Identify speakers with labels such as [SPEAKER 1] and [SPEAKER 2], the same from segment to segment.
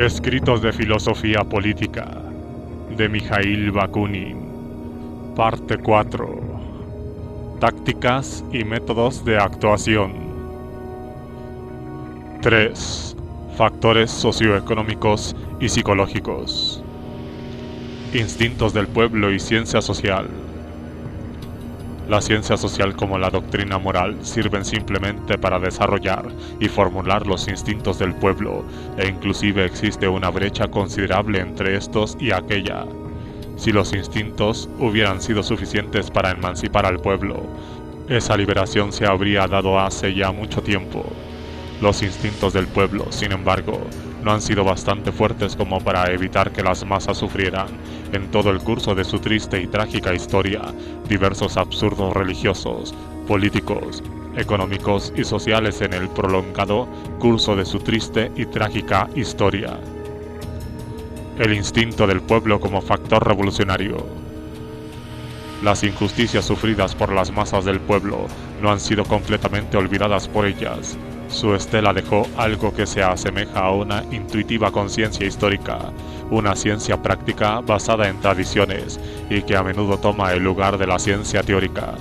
[SPEAKER 1] Escritos de filosofía política de Mikhail Bakunin. Parte 4. Tácticas y métodos de actuación. 3. Factores socioeconómicos y psicológicos. Instintos del pueblo y ciencia social. La ciencia social como la doctrina moral sirven simplemente para desarrollar y formular los instintos del pueblo, e inclusive existe una brecha considerable entre estos y aquella. Si los instintos hubieran sido suficientes para emancipar al pueblo, esa liberación se habría dado hace ya mucho tiempo. Los instintos del pueblo, sin embargo, no han sido bastante fuertes como para evitar que las masas sufrieran, en todo el curso de su triste y trágica historia, diversos absurdos religiosos, políticos, económicos y sociales en el prolongado curso de su triste y trágica historia. El instinto del pueblo como factor revolucionario. Las injusticias sufridas por las masas del pueblo no han sido completamente olvidadas por ellas. Su estela dejó algo que se asemeja a una intuitiva conciencia histórica, una ciencia práctica basada en tradiciones y que a menudo toma el lugar de la ciencia teórica.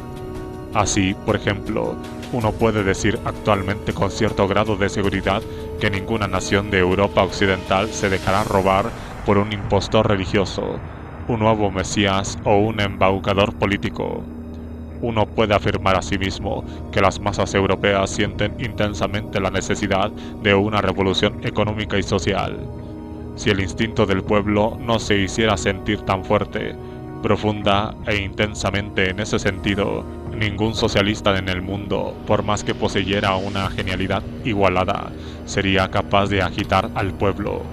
[SPEAKER 1] Así, por ejemplo, uno puede decir actualmente con cierto grado de seguridad que ninguna nación de Europa occidental se dejará robar por un impostor religioso, un nuevo mesías o un embaucador político. Uno puede afirmar asimismo que las masas europeas sienten intensamente la necesidad de una revolución económica y social. Si el instinto del pueblo no se hiciera sentir tan fuerte, profunda e intensamente en ese sentido, ningún socialista en el mundo, por más que poseyera una genialidad igualada, sería capaz de agitar al pueblo.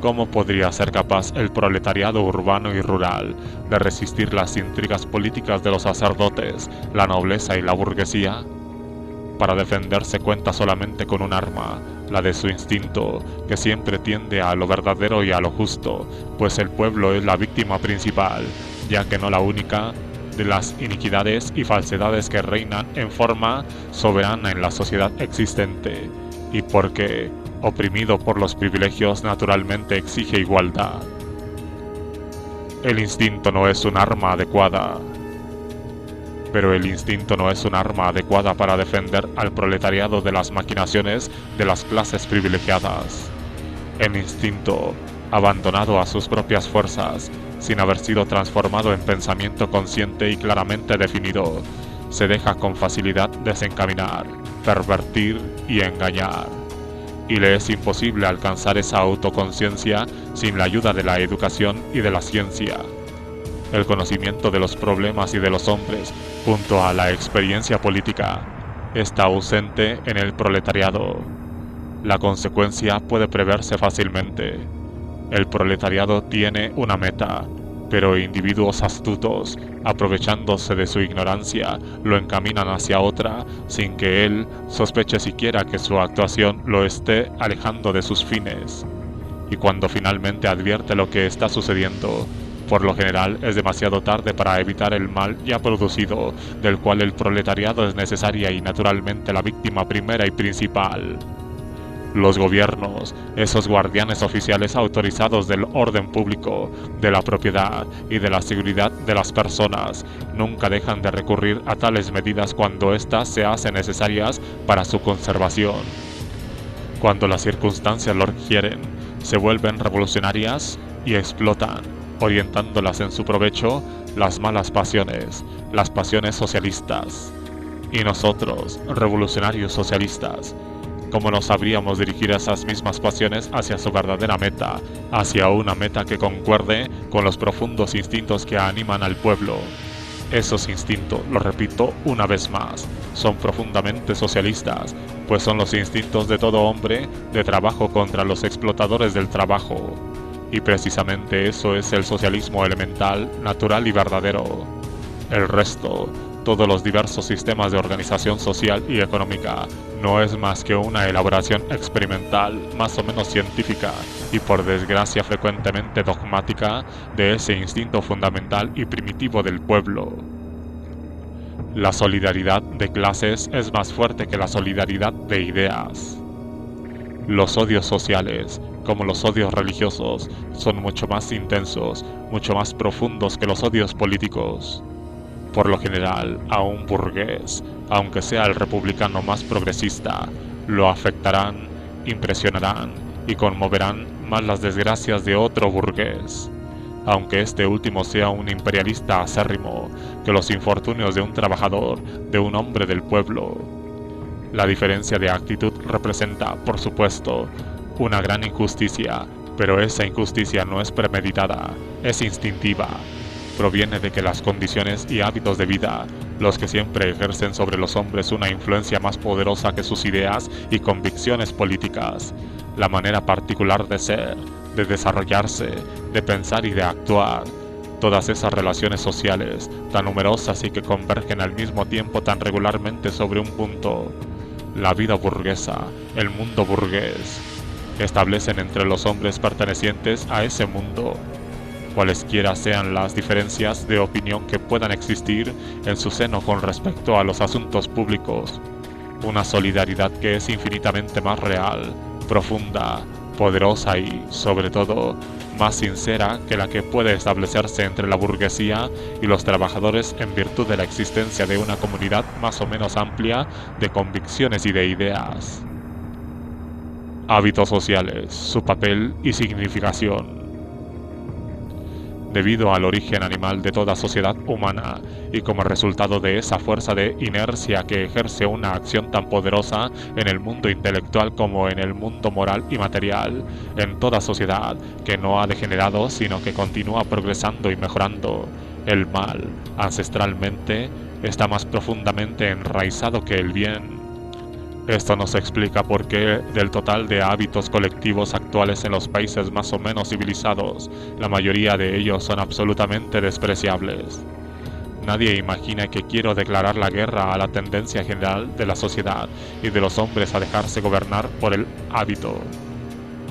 [SPEAKER 1] ¿Cómo podría ser capaz el proletariado urbano y rural de resistir las intrigas políticas de los sacerdotes, la nobleza y la burguesía? Para defenderse cuenta solamente con un arma, la de su instinto, que siempre tiende a lo verdadero y a lo justo, pues el pueblo es la víctima principal, ya que no la única, de las iniquidades y falsedades que reinan en forma soberana en la sociedad existente, y porque, oprimido por los privilegios, naturalmente exige igualdad. El instinto no es un arma adecuada. Pero el instinto no es un arma adecuada para defender al proletariado de las maquinaciones de las clases privilegiadas. El instinto, abandonado a sus propias fuerzas, sin haber sido transformado en pensamiento consciente y claramente definido, se deja con facilidad desencaminar, pervertir y engañar. Y le es imposible alcanzar esa autoconciencia sin la ayuda de la educación y de la ciencia. El conocimiento de los problemas y de los hombres, junto a la experiencia política, está ausente en el proletariado. La consecuencia puede preverse fácilmente. El proletariado tiene una meta, pero individuos astutos, aprovechándose de su ignorancia, lo encaminan hacia otra, sin que él sospeche siquiera que su actuación lo esté alejando de sus fines. Y cuando finalmente advierte lo que está sucediendo, por lo general es demasiado tarde para evitar el mal ya producido, del cual el proletariado es necesaria y naturalmente la víctima primera y principal. Los gobiernos, esos guardianes oficiales autorizados del orden público, de la propiedad y de la seguridad de las personas, nunca dejan de recurrir a tales medidas cuando éstas se hacen necesarias para su conservación. Cuando las circunstancias lo requieren, se vuelven revolucionarias y explotan, orientándolas en su provecho, las malas pasiones, las pasiones socialistas. Y nosotros, revolucionarios socialistas, ¿cómo no sabríamos dirigir esas mismas pasiones hacia su verdadera meta, hacia una meta que concuerde con los profundos instintos que animan al pueblo? Esos instintos, lo repito una vez más, son profundamente socialistas, pues son los instintos de todo hombre de trabajo contra los explotadores del trabajo. Y precisamente eso es el socialismo elemental, natural y verdadero. El resto, todos los diversos sistemas de organización social y económica, no es más que una elaboración experimental, más o menos científica, y por desgracia frecuentemente dogmática, de ese instinto fundamental y primitivo del pueblo. La solidaridad de clases es más fuerte que la solidaridad de ideas. Los odios sociales, como los odios religiosos, son mucho más intensos, mucho más profundos que los odios políticos. Por lo general, a un burgués, aunque sea el republicano más progresista, lo afectarán, impresionarán y conmoverán más las desgracias de otro burgués, aunque este último sea un imperialista acérrimo, que los infortunios de un trabajador, de un hombre del pueblo. La diferencia de actitud representa, por supuesto, una gran injusticia, pero esa injusticia no es premeditada, es instintiva. Proviene de que las condiciones y hábitos de vida, los que siempre ejercen sobre los hombres una influencia más poderosa que sus ideas y convicciones políticas, la manera particular de ser, de desarrollarse, de pensar y de actuar, todas esas relaciones sociales, tan numerosas y que convergen al mismo tiempo tan regularmente sobre un punto, la vida burguesa, el mundo burgués, establecen entre los hombres pertenecientes a ese mundo, cualesquiera sean las diferencias de opinión que puedan existir en su seno con respecto a los asuntos públicos, una solidaridad que es infinitamente más real, profunda, poderosa y, sobre todo, más sincera que la que puede establecerse entre la burguesía y los trabajadores en virtud de la existencia de una comunidad más o menos amplia de convicciones y de ideas. Hábitos sociales, su papel y significación. Debido al origen animal de toda sociedad humana y como resultado de esa fuerza de inercia que ejerce una acción tan poderosa en el mundo intelectual como en el mundo moral y material, en toda sociedad que no ha degenerado sino que continúa progresando y mejorando, el mal, ancestralmente, está más profundamente enraizado que el bien. Esto nos explica por qué del total de hábitos colectivos actuales en los países más o menos civilizados, la mayoría de ellos son absolutamente despreciables. Nadie imagina que quiero declarar la guerra a la tendencia general de la sociedad y de los hombres a dejarse gobernar por el hábito.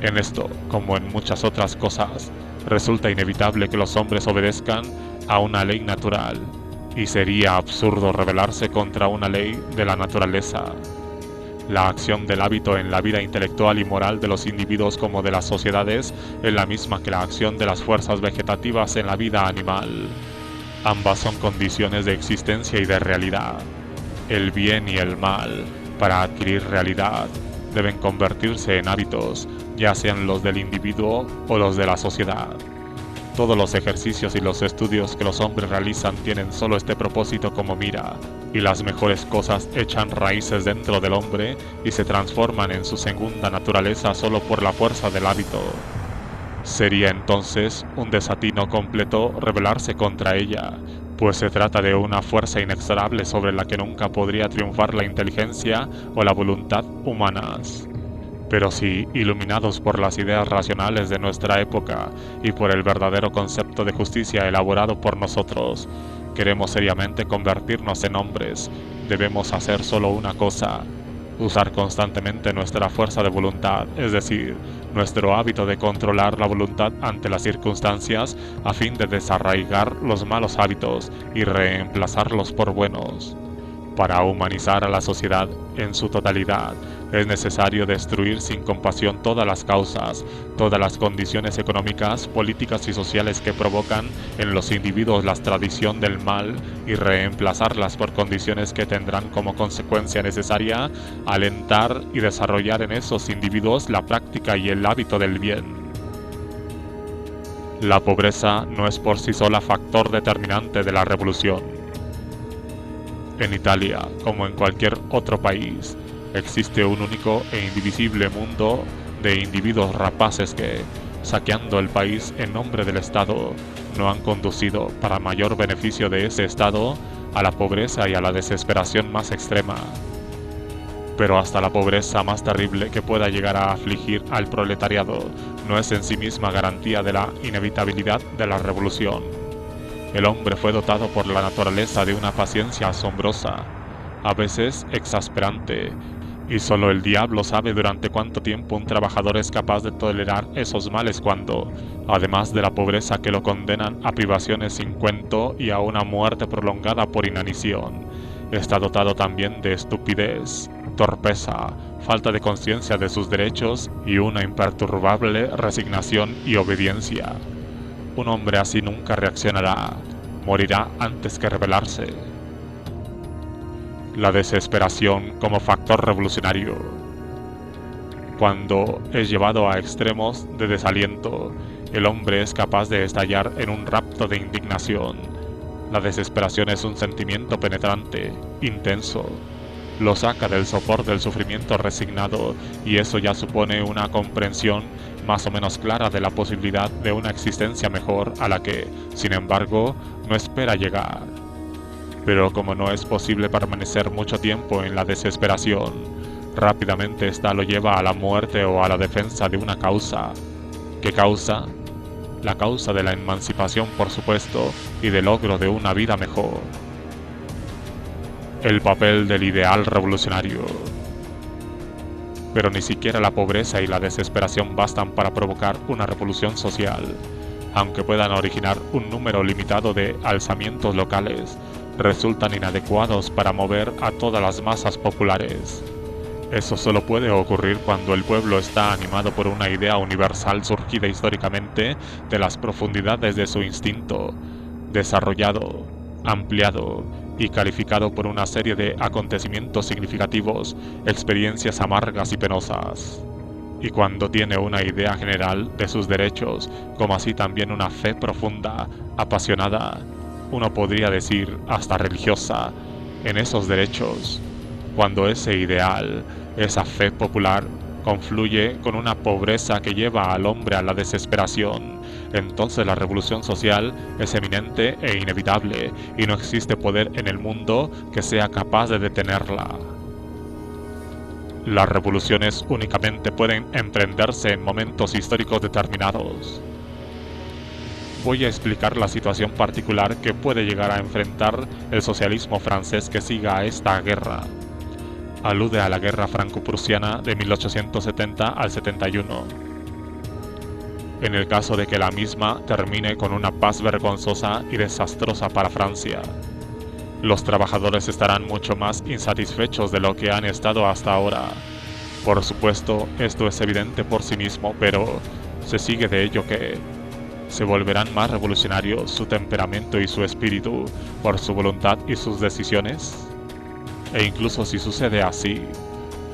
[SPEAKER 1] En esto, como en muchas otras cosas, resulta inevitable que los hombres obedezcan a una ley natural, y sería absurdo rebelarse contra una ley de la naturaleza. La acción del hábito en la vida intelectual y moral de los individuos como de las sociedades es la misma que la acción de las fuerzas vegetativas en la vida animal. Ambas son condiciones de existencia y de realidad. El bien y el mal, para adquirir realidad, deben convertirse en hábitos, ya sean los del individuo o los de la sociedad. Todos los ejercicios y los estudios que los hombres realizan tienen solo este propósito como mira, y las mejores cosas echan raíces dentro del hombre y se transforman en su segunda naturaleza solo por la fuerza del hábito. Sería entonces un desatino completo rebelarse contra ella, pues se trata de una fuerza inexorable sobre la que nunca podría triunfar la inteligencia o la voluntad humanas. Pero si, iluminados por las ideas racionales de nuestra época y por el verdadero concepto de justicia elaborado por nosotros, queremos seriamente convertirnos en hombres, debemos hacer solo una cosa: usar constantemente nuestra fuerza de voluntad, es decir, nuestro hábito de controlar la voluntad ante las circunstancias a fin de desarraigar los malos hábitos y reemplazarlos por buenos. Para humanizar a la sociedad en su totalidad, es necesario destruir sin compasión todas las causas, todas las condiciones económicas, políticas y sociales que provocan en los individuos la tradición del mal y reemplazarlas por condiciones que tendrán como consecuencia necesaria alentar y desarrollar en esos individuos la práctica y el hábito del bien. La pobreza no es por sí sola factor determinante de la revolución. En Italia, como en cualquier otro país, existe un único e indivisible mundo de individuos rapaces que, saqueando el país en nombre del Estado, no han conducido, para mayor beneficio de ese Estado, a la pobreza y a la desesperación más extrema. Pero hasta la pobreza más terrible que pueda llegar a afligir al proletariado no es en sí misma garantía de la inevitabilidad de la revolución. El hombre fue dotado por la naturaleza de una paciencia asombrosa, a veces exasperante, y solo el diablo sabe durante cuánto tiempo un trabajador es capaz de tolerar esos males cuando, además de la pobreza que lo condenan a privaciones sin cuento y a una muerte prolongada por inanición, está dotado también de estupidez, torpeza, falta de conciencia de sus derechos y una imperturbable resignación y obediencia. Un hombre así nunca reaccionará, morirá antes que rebelarse. La desesperación como factor revolucionario. Cuando es llevado a extremos de desaliento, el hombre es capaz de estallar en un rapto de indignación. La desesperación es un sentimiento penetrante, intenso. Lo saca del sopor del sufrimiento resignado y eso ya supone una comprensión más o menos clara de la posibilidad de una existencia mejor a la que, sin embargo, no espera llegar. Pero como no es posible permanecer mucho tiempo en la desesperación, rápidamente ésta lo lleva a la muerte o a la defensa de una causa. ¿Qué causa? La causa de la emancipación, por supuesto, y del logro de una vida mejor. El papel del ideal revolucionario. Pero ni siquiera la pobreza y la desesperación bastan para provocar una revolución social. Aunque puedan originar un número limitado de alzamientos locales, resultan inadecuados para mover a todas las masas populares. Eso solo puede ocurrir cuando el pueblo está animado por una idea universal surgida históricamente de las profundidades de su instinto, desarrollado, ampliado y calificado por una serie de acontecimientos significativos, experiencias amargas y penosas. Y cuando tiene una idea general de sus derechos, como así también una fe profunda, apasionada, uno podría decir hasta religiosa, en esos derechos, cuando ese ideal, esa fe popular, confluye con una pobreza que lleva al hombre a la desesperación, entonces la revolución social es eminente e inevitable y no existe poder en el mundo que sea capaz de detenerla. Las revoluciones únicamente pueden emprenderse en momentos históricos determinados. Voy a explicar la situación particular que puede llegar a enfrentar el socialismo francés que siga a esta guerra. Alude a la guerra franco-prusiana de 1870 al 71. En el caso de que la misma termine con una paz vergonzosa y desastrosa para Francia, los trabajadores estarán mucho más insatisfechos de lo que han estado hasta ahora. Por supuesto, esto es evidente por sí mismo, pero se sigue de ello que se volverán más revolucionarios su temperamento y su espíritu por su voluntad y sus decisiones. E incluso si sucede así,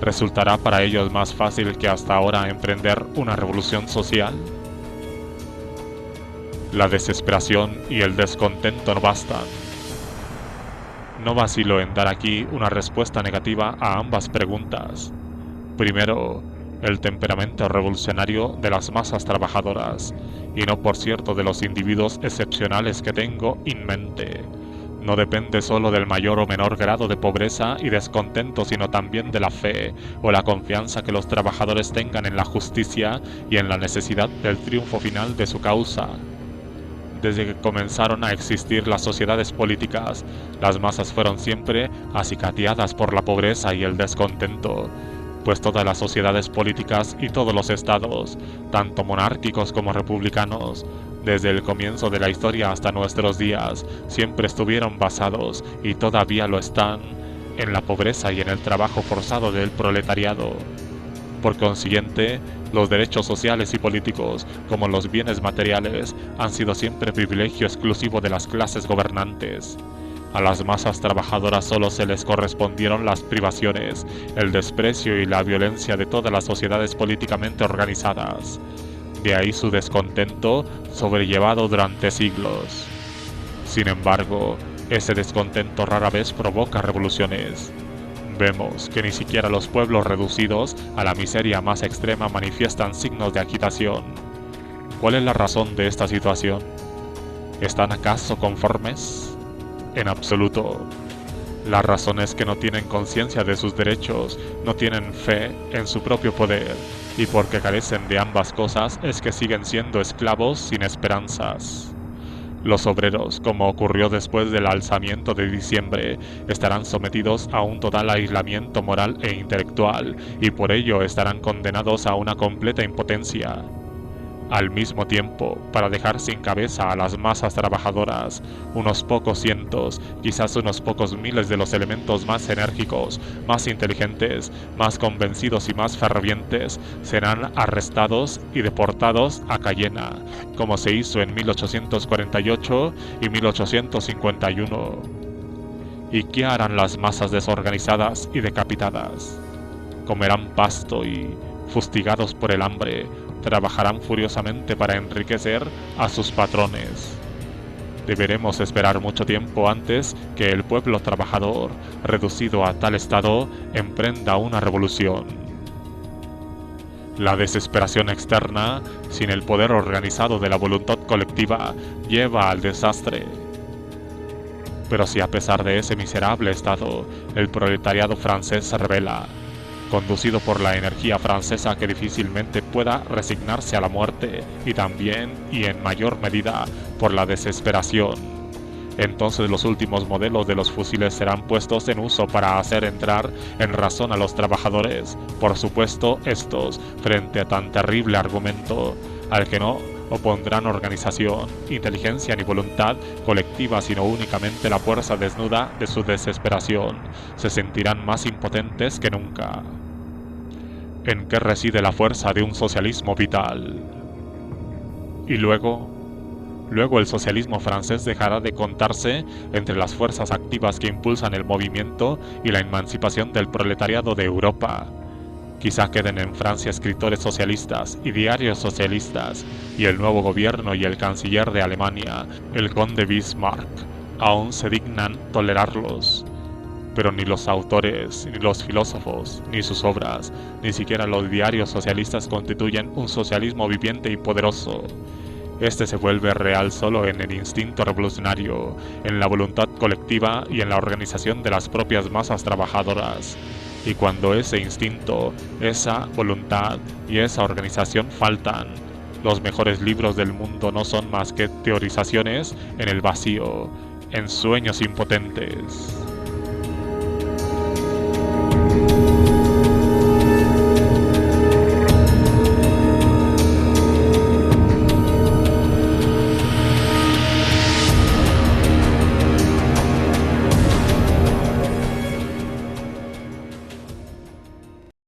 [SPEAKER 1] ¿resultará para ellos más fácil que hasta ahora emprender una revolución social? La desesperación y el descontento no bastan. No vacilo en dar aquí una respuesta negativa a ambas preguntas. Primero, el temperamento revolucionario de las masas trabajadoras, y no por cierto de los individuos excepcionales que tengo en mente. No depende solo del mayor o menor grado de pobreza y descontento, sino también de la fe o la confianza que los trabajadores tengan en la justicia y en la necesidad del triunfo final de su causa. Desde que comenzaron a existir las sociedades políticas, las masas fueron siempre acicateadas por la pobreza y el descontento, pues todas las sociedades políticas y todos los estados, tanto monárquicos como republicanos, desde el comienzo de la historia hasta nuestros días, siempre estuvieron basados, y todavía lo están, en la pobreza y en el trabajo forzado del proletariado. Por consiguiente, los derechos sociales y políticos, como los bienes materiales, han sido siempre privilegio exclusivo de las clases gobernantes. A las masas trabajadoras solo se les correspondieron las privaciones, el desprecio y la violencia de todas las sociedades políticamente organizadas. De ahí su descontento sobrellevado durante siglos. Sin embargo, ese descontento rara vez provoca revoluciones. Vemos que ni siquiera los pueblos reducidos a la miseria más extrema manifiestan signos de agitación. ¿Cuál es la razón de esta situación? ¿Están acaso conformes? En absoluto. La razón es que no tienen conciencia de sus derechos, no tienen fe en su propio poder, y porque carecen de ambas cosas es que siguen siendo esclavos sin esperanzas. Los obreros, como ocurrió después del alzamiento de diciembre, estarán sometidos a un total aislamiento moral e intelectual, y por ello estarán condenados a una completa impotencia. al mismo tiempo, para dejar sin cabeza a las masas trabajadoras, unos pocos cientos, quizás unos pocos miles de los elementos más enérgicos, más inteligentes, más convencidos y más fervientes, serán arrestados y deportados a Cayena, como se hizo en 1848 y 1851. ¿Y qué harán las masas desorganizadas y decapitadas? Comerán pasto y, fustigados por el hambre, trabajarán furiosamente para enriquecer a sus patrones. Deberemos esperar mucho tiempo antes que el pueblo trabajador, reducido a tal estado, emprenda una revolución. La desesperación externa, sin el poder organizado de la voluntad colectiva, lleva al desastre. Pero si a pesar de ese miserable estado, el proletariado francés se rebela, conducido por la energía francesa que difícilmente pueda resignarse a la muerte, y también, y en mayor medida, por la desesperación, entonces los últimos modelos de los fusiles serán puestos en uso para hacer entrar en razón a los trabajadores, por supuesto estos, frente a tan terrible argumento, al que no opondrán organización, inteligencia ni voluntad colectiva, sino únicamente la fuerza desnuda de su desesperación, se sentirán más impotentes que nunca. ¿En qué reside la fuerza de un socialismo vital? Y luego el socialismo francés dejará de contarse entre las fuerzas activas que impulsan el movimiento y la emancipación del proletariado de Europa. Quizá queden en Francia escritores socialistas y diarios socialistas, y el nuevo gobierno y el canciller de Alemania, el conde Bismarck, aún se dignan tolerarlos. Pero ni los autores, ni los filósofos, ni sus obras, ni siquiera los diarios socialistas constituyen un socialismo viviente y poderoso. Este se vuelve real solo en el instinto revolucionario, en la voluntad colectiva y en la organización de las propias masas trabajadoras. Y cuando ese instinto, esa voluntad y esa organización faltan, los mejores libros del mundo no son más que teorizaciones en el vacío, en sueños impotentes.